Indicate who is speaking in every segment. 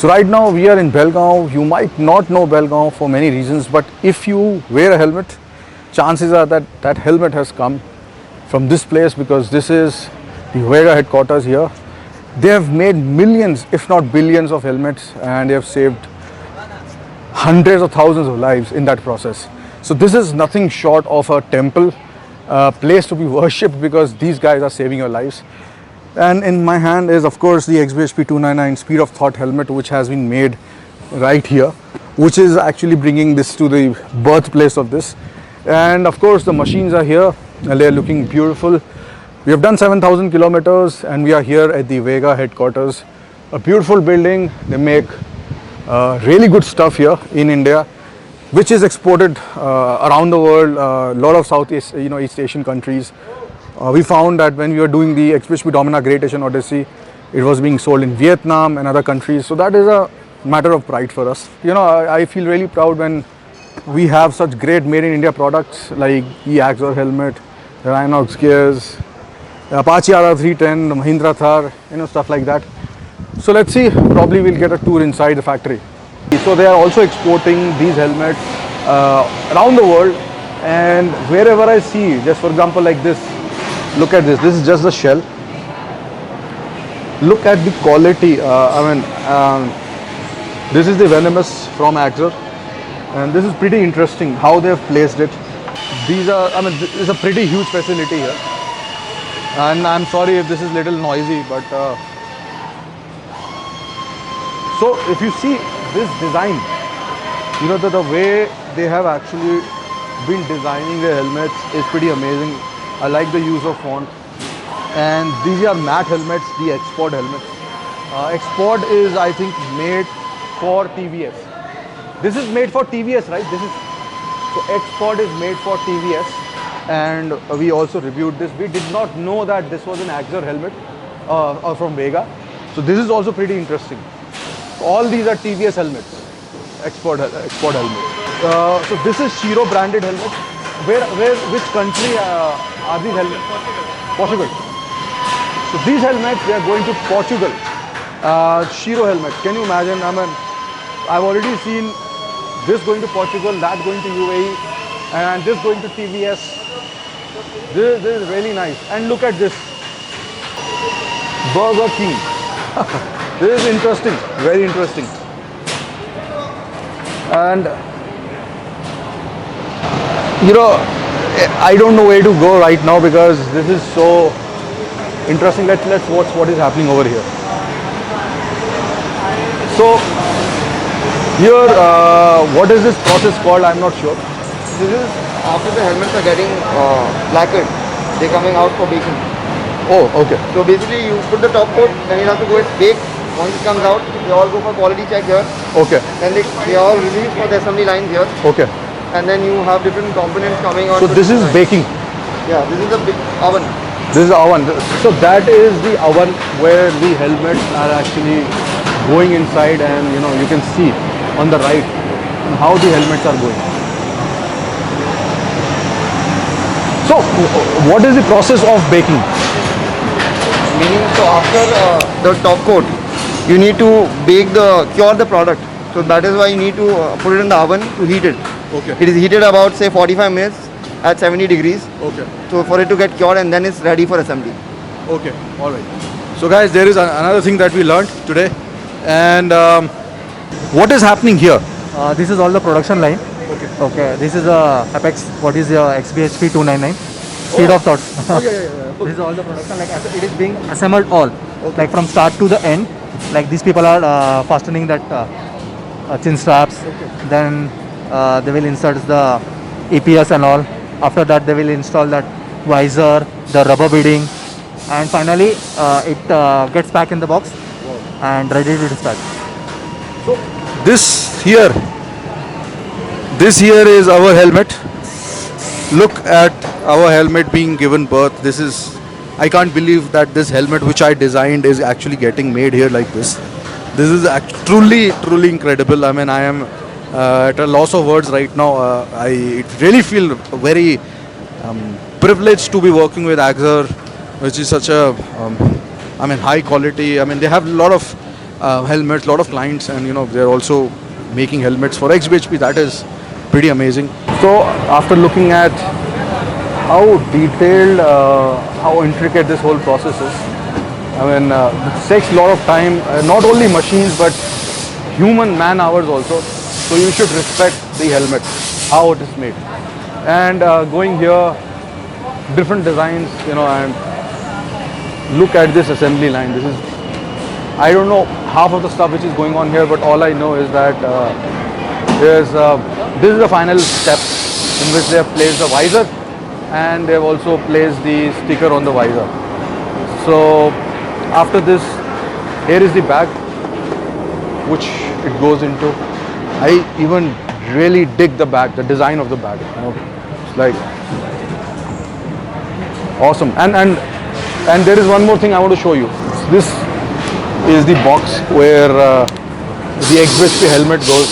Speaker 1: So right now we are in Belgaum. You might not know Belgaum for many reasons, but if you wear a helmet, chances are that that helmet has come from this place, because this is the Vega headquarters here. They have made millions, if not billions, of helmets, and they have saved hundreds of thousands of lives in that process. So this is nothing short of a temple, a place to be worshipped, because these guys are saving your lives. And in my hand is, of course, the XBHP 299 Speed of Thought helmet, which has been made right here, which is actually bringing this to the birthplace of this. And of course the machines are here and they are looking beautiful. We have done 7,000 kilometers and we are here at the Vega headquarters. A beautiful building. They make really good stuff here in India, which is exported around the world, a lot of Southeast, East Asian countries. We found that when we were doing the XBHP Domina Great Asian Odyssey, it was being sold in Vietnam and other countries. So that is a matter of pride for us. I feel really proud when we have such great made in India products like the Axor helmet, the Rhinox gears, Apache RR310, the Mahindra Thar, stuff like that. So let's see, probably we'll get a tour inside the factory. So they are also exporting these helmets around the world, and wherever I see, just for example like this, look at this is just the shell. Look at the quality. This is the Venomous from Axor, and this is pretty interesting how they have placed it. These are, this is a pretty huge facility here, and I'm sorry if this is little noisy, but so if you see this design, the way they have actually been designing the helmets is pretty amazing. I like the use of font, and these are matte helmets, the Export helmets. Export is, I think, made for TVS. This is made for TVS, right? So Export is made for TVS, and we also reviewed this. We did not know that this was an Axor helmet from Vega. So this is also pretty interesting. All these are TVS helmets, Export helmets. So this is Shiro branded helmets. Which country are these helmets? Portugal. So these helmets, they are going to Portugal. Shiro helmet. Can you imagine? I've already seen this going to Portugal, that going to UAE, and this going to TVS. This is really nice. And look at this, Burger King. This is interesting, very interesting. And I don't know where to go right now because this is so interesting. Let's watch what is happening over here. So here, what is this process called? I'm not sure.
Speaker 2: This is after the helmets are getting lacquered, they're coming out for baking.
Speaker 1: Oh, okay.
Speaker 2: So basically you put the top coat, then you have to go and bake. Once it comes out, they all go for quality check here.
Speaker 1: Okay.
Speaker 2: Then they all release for the assembly lines here.
Speaker 1: Okay.
Speaker 2: And then you have different components coming on.
Speaker 1: So this is baking?
Speaker 2: Yeah, this is the big oven.
Speaker 1: This is the oven. So that is the oven where the helmets are actually going inside, and you can see on the right how the helmets are going. So what is the process of baking?
Speaker 2: Meaning, so after the top coat, you need to cure the product. So that is why you need to put it in the oven to heat it.
Speaker 1: Okay.
Speaker 2: It is heated about say 45 minutes at 70 degrees.
Speaker 1: Okay.
Speaker 2: So for it to get cured, and then it's ready for assembly.
Speaker 1: Okay. All right. So guys, there is another thing that we learned today, and what is happening here?
Speaker 3: This is all the production line. Okay. This is Apex. What is your XBHP 299? Speed of Thought. This is all the production. Like it is being assembled all. Okay. Like from start to the end. Like these people are fastening that chin straps. Okay. Then they will insert the EPS and all. After that, they will install that visor, the rubber beading, and finally it gets packed in the box and ready to dispatch.
Speaker 1: So this here is our helmet. Look at our helmet being given birth. I can't believe that this helmet which I designed is actually getting made here like this. This is truly incredible. I am at a loss of words right now. I really feel very privileged to be working with Axor, which is such a high quality. They have a lot of helmets, lot of clients, and they're also making helmets for XBHP. That is pretty amazing. So after looking at how detailed, how intricate this whole process is, I mean, it takes a lot of time, not only machines but human man hours also. So you should respect the helmet, how it is made. And going here, different designs, and look at this assembly line. This is, I don't know half of the stuff which is going on here, but all I know is that this is the final step in which they have placed the visor, and they have also placed the sticker on the visor. So after this, here is the bag which it goes into. I even really dig the bag, the design of the bag. It's like awesome. And there is one more thing I want to show you. This is the box where the XBHP helmet goes.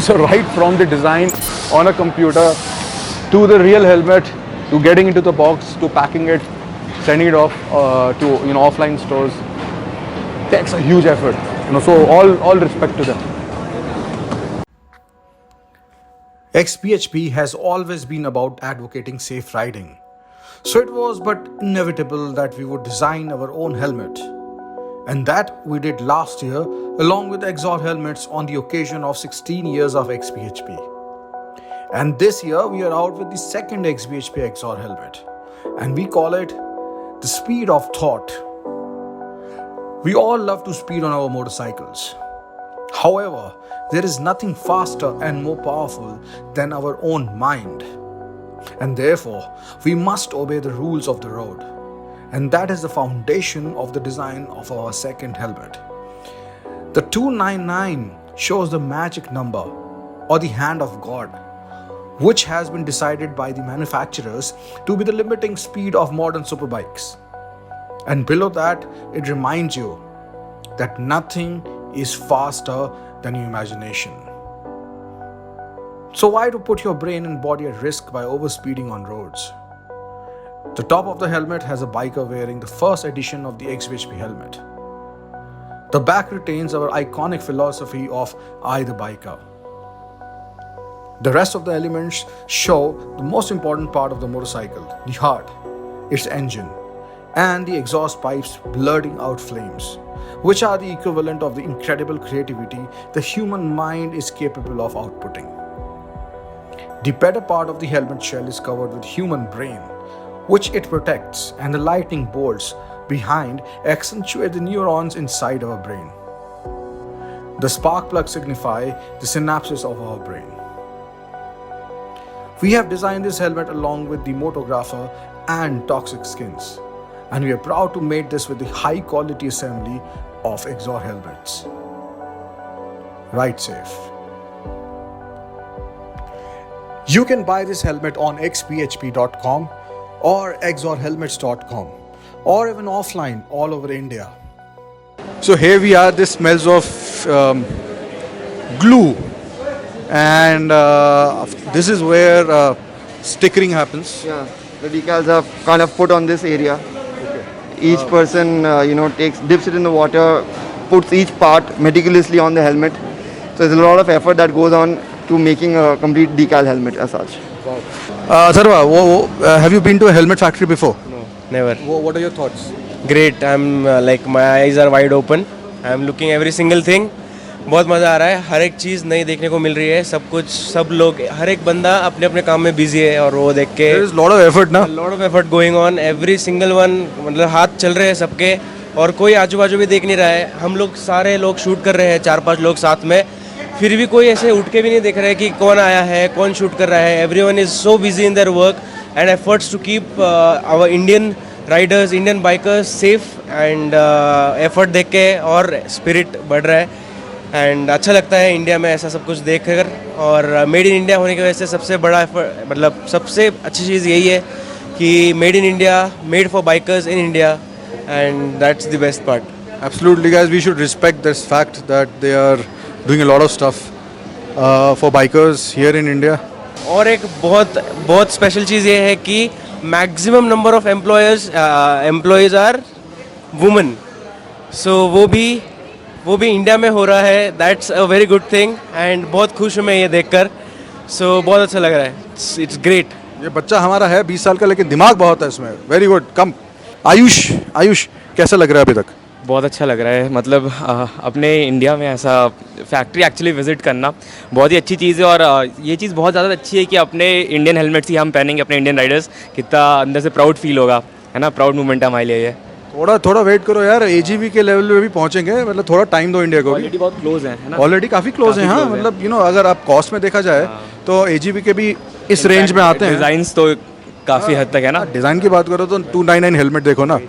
Speaker 1: So right from the design on a computer to the real helmet, to getting into the box, to packing it, sending it off to offline stores, takes a huge effort. So all respect to them. XBHP has always been about advocating safe riding. So it was but inevitable that we would design our own helmet. And that we did last year along with Exor helmets on the occasion of 16 years of XBHP. And this year we are out with the second XBHP Exor helmet. And we call it the Speed of Thought. We all love to speed on our motorcycles. However, there is nothing faster and more powerful than our own mind. And therefore, we must obey the rules of the road. And that is the foundation of the design of our second helmet. The 299 shows the magic number or the hand of God, which has been decided by the manufacturers to be the limiting speed of modern superbikes. And below that, it reminds you that nothing is faster than your imagination. So why to put your brain and body at risk by overspeeding on roads? The top of the helmet has a biker wearing the first edition of the XBHP helmet. The back retains our iconic philosophy of I the biker. The rest of the elements show the most important part of the motorcycle, the heart, its engine, and the exhaust pipes blurting out flames, which are the equivalent of the incredible creativity the human mind is capable of outputting. The better part of the helmet shell is covered with human brain, which it protects, and the lightning bolts behind accentuate the neurons inside our brain. The spark plugs signify the synapses of our brain. We have designed this helmet along with the Motographer and Toxic Skins, and we are proud to make this with the high quality assembly of Exor helmets. Ride safe. You can buy this helmet on xbhp.com or exorhelmets.com or even offline all over India. So here we are. This smells of glue, and this is where stickering happens.
Speaker 2: Yeah, the decals are kind of put on this area.
Speaker 1: Okay.
Speaker 2: Each person, dips it in the water, puts each part meticulously on the helmet. So there's a lot of effort that goes on to making a complete decal helmet as such.
Speaker 1: Sarva, have you been to a helmet factory before?
Speaker 4: No, never.
Speaker 1: What are your thoughts?
Speaker 4: Great. I'm my eyes are wide open. I'm looking every single thing. बहुत मज़ा आ रहा है. हर एक चीज़ नई देखने को मिल रही है. सब कुछ, सब लोग, हर एक बंदा अपने अपने काम में बिजी है और वो देख के.
Speaker 1: There is lot of effort ना?
Speaker 4: Lot of effort going on. Every single one, मतलब हाथ चल रहे हैं सबके और कोई आजू बाजू भी देख नहीं रहा है. हम लोग सारे लोग शूट कर रहे हैं, 4-5 लोग साथ में. फिर भी कोई ऐसे उठ के भी नहीं देख रहा है कि कौन आया है, कौन शूट कर रहा है. Everyone is so busy in their work and efforts to keep our Indian riders, Indian bikers safe and effort देख के और spirit बढ़ रहा है. एंड अच्छा लगता है इंडिया में ऐसा सब कुछ देख कर, और मेड इन इंडिया होने की वजह से सबसे बड़ा मतलब सबसे अच्छी चीज़ यही है कि made in India, made for bikers in India, and that's the best part.
Speaker 1: Absolutely, guys. We should respect this fact that they are doing a lot of stuff for bikers here in India.
Speaker 4: और एक बहुत special चीज़ ये है कि maximum number of employees are women. So वो भी वो भी इंडिया में हो रहा है, that's a very good thing and बहुत खुश हूँ मैं ये देखकर. सो बहुत अच्छा लग रहा है. It's great.
Speaker 1: ये बच्चा हमारा है 20 साल का, लेकिन दिमाग बहुत है इसमें. Very good. कम आयुष कैसा लग रहा है अभी तक?
Speaker 5: बहुत अच्छा लग रहा है. मतलब अपने इंडिया में ऐसा फैक्ट्री एक्चुअली विज़िट करना बहुत ही अच्छी चीज़ है. और ये चीज़ बहुत ज़्यादा अच्छी है कि अपने इंडियन हेलमेट्स ही हम पहनेंगे, अपने इंडियन राइडर्स, कितना अंदर से प्राउड फील होगा, है ना. प्राउड मूवमेंट है हमारे लिए ये.
Speaker 1: थोड़ा वेट करो यार, AGV के लेवल पे भी पहुंचेंगे. मतलब थोड़ा टाइम दो इंडिया को.
Speaker 5: ऑलरेडी बहुत क्लोज है ना.
Speaker 1: ऑलरेडी काफ़ी क्लोज है. हाँ, मतलब यू नो अगर आप कॉस्ट में देखा जाए तो AGV के भी इस रेंज में आते हैं.
Speaker 5: डिज़ाइंस तो काफ़ी हद तक है ना.
Speaker 1: डिज़ाइन की बात करो तो 299 हेलमेट देखो ना.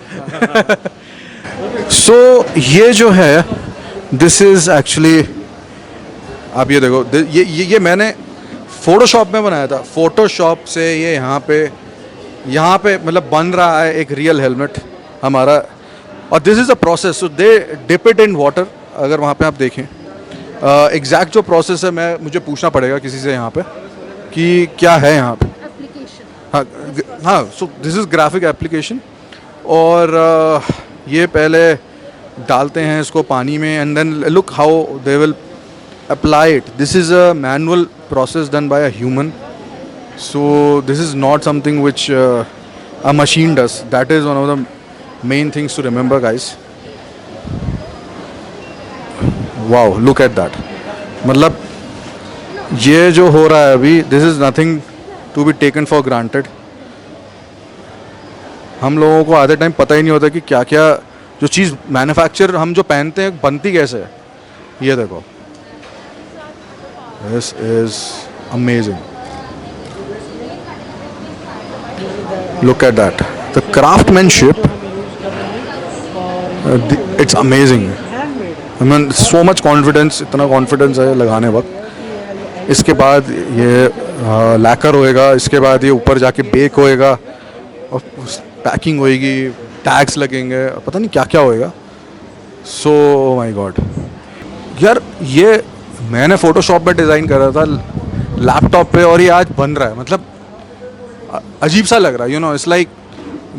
Speaker 1: सो ये जो है, दिस इज़ एक्चुअली, आप ये देखो, ये मैंने फोटोशॉप में बनाया था. फोटोशॉप से ये यहाँ पे मतलब बन रहा है एक रियल हेलमेट हमारा. और this is a process. So they dip it in water. अगर वहाँ पे आप देखें एग्जैक्ट जो प्रोसेस है, मुझे पूछना पड़ेगा किसी से यहाँ पे कि क्या है यहाँ पे. हाँ. So this is graphic application. और ये पहले डालते हैं इसको पानी में, and then look how they will apply it. This is a manual process done by a human. So this is not something which a machine does. That is one of the main things to remember, guys. Wow, look at that. मतलब ये जो हो रहा है अभी, this is nothing to be taken for granted. हम लोगों को आधे टाइम पता ही नहीं होता कि क्या क्या जो चीज़ मैन्युफैक्चर हम जो पहनते हैं बनती कैसे है. ये देखो, this is amazing. Look at that. The craftsmanship, it's amazing. I mean, so much confidence, इतना confidence है लगाने वक्त. इसके बाद ये लैकर होएगा, इसके बाद ये ऊपर जाके बेक होएगा और पैकिंग होएगी, टैग्स लगेंगे, पता नहीं क्या क्या होएगा. सो माय गॉड यार, ये मैंने फोटोशॉप में डिज़ाइन करा था लैपटॉप पे और ये आज बन रहा है. मतलब अजीब सा लग रहा है. You know, it's like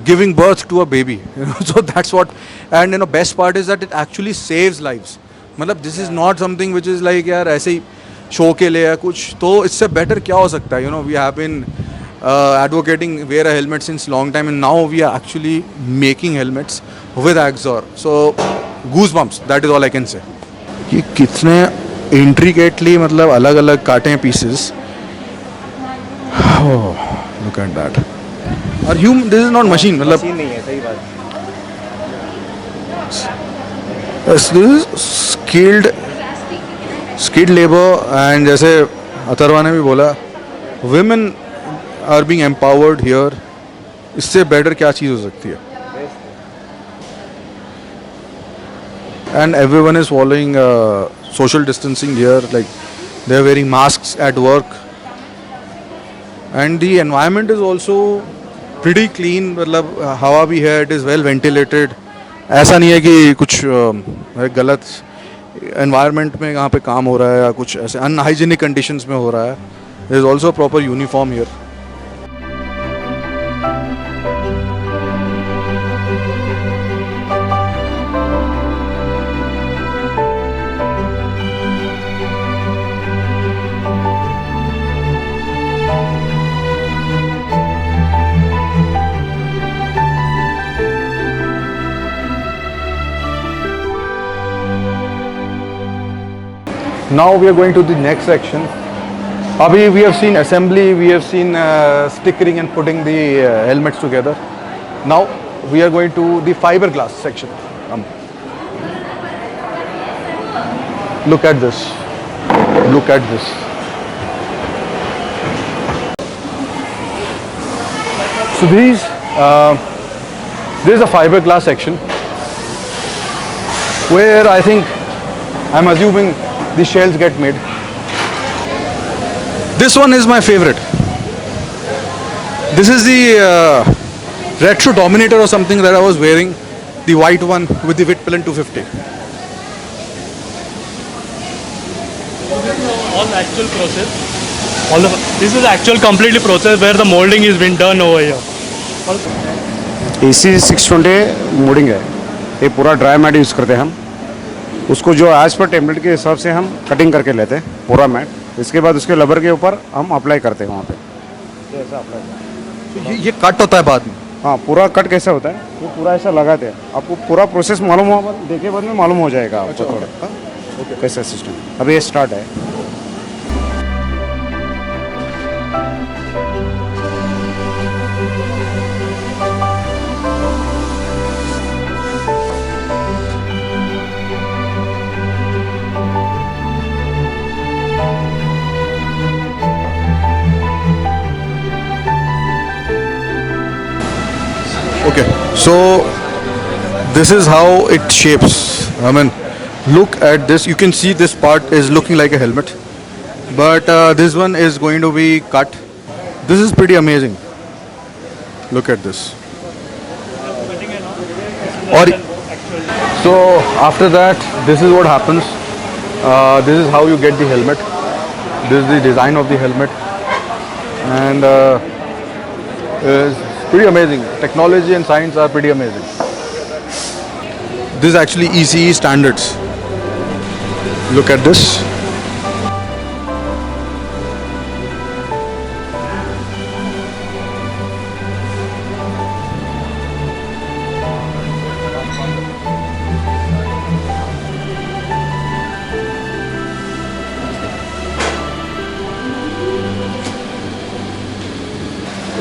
Speaker 1: giving birth to a baby. So that's what. And you know best part is that it actually saves lives. मतलब this is not something which is like यार ऐसे ही शो के लिए या कुछ. तो इससे better क्या हो सकता है. You know, we have been advocating wear a helmet since long time, and now we are actually making helmets with Axor. So goosebumps, that is all I can say. ये कितने intricately मतलब अलग अलग काटे हैं pieces. Oh, look at that. और this is not machine. मतलब
Speaker 5: नहीं है, सही बात.
Speaker 1: this is skilled labor. and जैसे अथर्वा ने भी बोला, women are being empowered here. इससे better क्या चीज़ हो सकती है. And everyone is following social distancing here. Like they are wearing masks at work. And the environment is also pretty clean. मतलब हवा भी है. It is well ventilated. ऐसा नहीं है कि कुछ गलत environment में यहाँ पे काम हो रहा है या कुछ ऐसे unhygienic conditions में हो रहा है. There is also a proper uniform here. Now we are going to the next section. Abhi we have seen assembly, we have seen stickering and putting the helmets together. Now we are going to the fiberglass section. Look at this. Look at this. So this is a fiberglass section where I think, I'm assuming, the shells get made. This one is my favorite. This is the Retro Dominator or something that I was wearing, the white one with the Whitpillen 250.
Speaker 6: All the actual process. This is the actual completely process where the molding is been done over here.
Speaker 7: AC 620 modding है. ये पूरा dry mat use करते हैं हम. उसको जो आज पर टेम्पलेट के हिसाब से हम कटिंग करके लेते हैं पूरा मैट। इसके बाद उसके लबर के ऊपर हम अप्लाई करते हैं वहाँ पे। ऐसा अप्लाई
Speaker 1: ये कट होता है बाद में?
Speaker 7: हाँ, पूरा कट कैसा होता है वो पूरा ऐसा लगाते हैं। आपको पूरा प्रोसेस मालूम हुआ देखे बाद में मालूम हो जाएगा आपको थोड़ा कैसा सिस्टम। अब ये स्टार्ट है।
Speaker 1: Okay, so this is how it shapes. I mean, look at this. You can see this part is looking like a helmet, but this one is going to be cut. This is pretty amazing. Look at this. Or so after that, this is what happens. This is how you get the helmet. This is the design of the helmet, and is pretty amazing. Technology and science are pretty amazing. This is actually ECE standards. Look at this.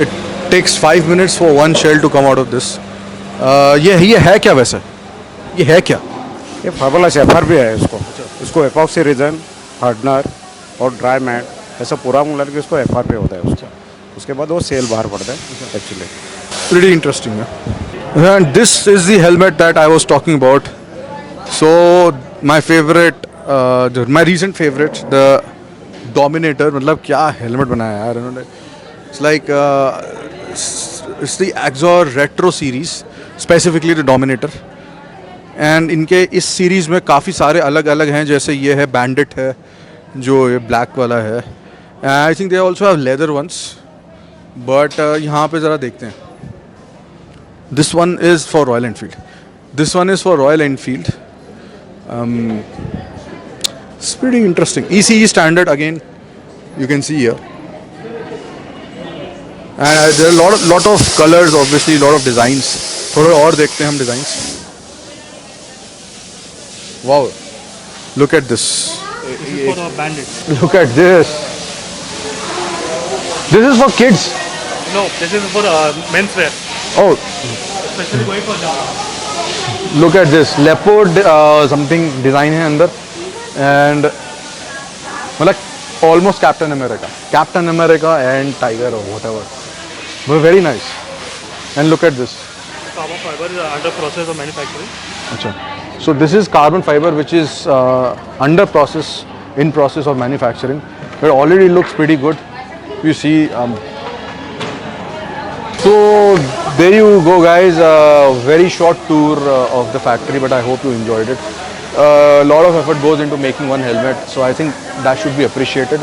Speaker 1: It takes 5 minutes for one shell to come out of this. ये है क्या वैसे? ये है क्या?
Speaker 7: ये फाइबरलेस FRP है इसको एपॉक्सी रेजिन, हार्डनर और ड्राई मैट ऐसा पूरा मिला के उसको FRP होता है उसका। उसके बाद वो सेल बाहर पड़ता है actually.
Speaker 1: Pretty interesting. Yeah? And this is the helmet that I was talking about. So my favorite, my recent favorite, the Dominator. मतलब क्या helmet बनाया है यार इन्होंने? It's like it's the Axor Retro series, specifically the Dominator. And इनके इस series में काफ़ी सारे अलग अलग हैं, जैसे ये है बैंडिट है जो ये ब्लैक वाला है। I think they also have leather ones, but यहाँ पे ज़रा देखते हैं। This one is for Royal Enfield, this one is for Royal Enfield. It's pretty interesting. ECE standard again, you can see here. And there are lot of colors, obviously, lot of designs. थोड़े और देखते हैं हम designs. Wow, look at this.
Speaker 6: This is for the bandits.
Speaker 1: Look at this. This is for kids.
Speaker 6: No, this is for menswear.
Speaker 1: Oh,
Speaker 6: Especially going for Java.
Speaker 1: look at this. Leopard something design है अंदर, and मतलब almost Captain America and Tiger or whatever. But very nice. And look at this.
Speaker 6: Carbon fiber is under process of manufacturing.
Speaker 1: Achha. So this is carbon fiber which is in process of manufacturing. It already looks pretty good. You see. So there you go, guys. Very short tour of the factory, but I hope you enjoyed it. A lot of effort goes into making one helmet, so I think that should be appreciated.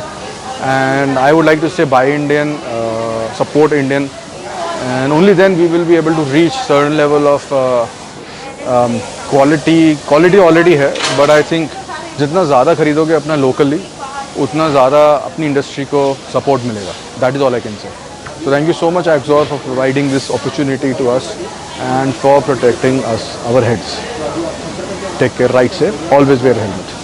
Speaker 1: And I would like to say buy Indian, support Indian, and only then we will be able to reach certain level of quality already है, but I think जितना ज़्यादा खरीदोगे अपना locally उतना ज़्यादा अपनी industry को support मिलेगा. That is all I can say. So thank you so much Axor for providing this opportunity to us and for protecting us, our heads. Take care, ride safe, always wear a helmet.